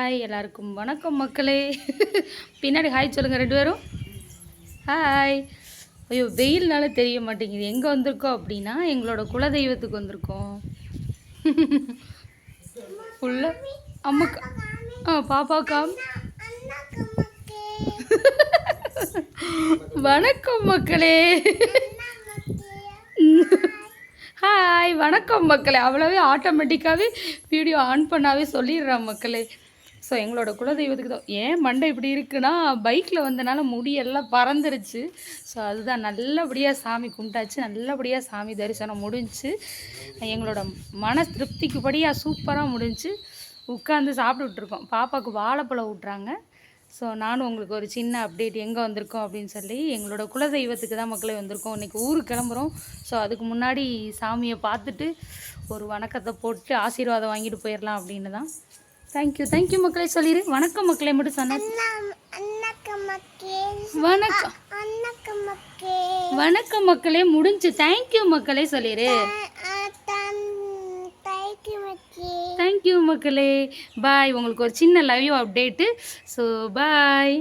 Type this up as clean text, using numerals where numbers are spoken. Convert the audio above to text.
Hi எல்லாருக்கும் வணக்கம் மக்களே. பின்னாடி ஹாய் சொல்லுங்கள் ரெண்டு பேரும். ஹாய். ஐயோ வெயில்னால தெரிய மாட்டேங்குது. எங்கே வந்திருக்கோம் அப்படின்னா எங்களோட குலதெய்வத்துக்கு வந்திருக்கோம். உள்ள அம்மாக்கா பாப்பாக்கா வணக்கம் மக்களே. ஹாய் வணக்கம் மக்களே. அவ்வளோவே ஆட்டோமேட்டிக்காகவே வீடியோ ஆன் பண்ணாவே சொல்லிடுறான் மக்களே. ஸோ எங்களோட குலதெய்வத்துக்கு தான். ஏன் மண்டை இப்படி இருக்குன்னா பைக்கில் வந்தனால முடியெல்லாம் பறந்துருச்சு. ஸோ அதுதான் நல்லபடியாக சாமி கும்பிட்டாச்சு, நல்லபடியாக சாமி தரிசனம் முடிஞ்சு எங்களோட மன திருப்திக்குப்படியாக சூப்பராக முடிஞ்சு உட்காந்து சாப்பிட்டுட்ருக்கோம். பாப்பாவுக்கு வாழைப்பழம் விட்றாங்க. ஸோ நானும் உங்களுக்கு ஒரு சின்ன அப்டேட் எங்கே வந்திருக்கோம் அப்படின்னு சொல்லி எங்களோட குலதெய்வத்துக்கு தான் மக்களே வந்திருக்கோம். இன்றைக்கி ஊருக்கு கிளம்புறோம். ஸோ அதுக்கு முன்னாடி சாமியை பார்த்துட்டு ஒரு வணக்கத்தை போட்டு ஆசீர்வாதம் வாங்கிட்டு போயிடலாம் அப்படின்னு தான். தேங்க்யூ மக்களே சொல்லிடு. வணக்கம் மக்களே மட்டும் சொன்ன. வணக்கம் மக்களே முடிஞ்சு. தேங்க்யூ மக்களே சொல்லிடு. தேங்க்யூ மக்களே. பாய். உங்களுக்கு ஒரு சின்ன love you update. So bye.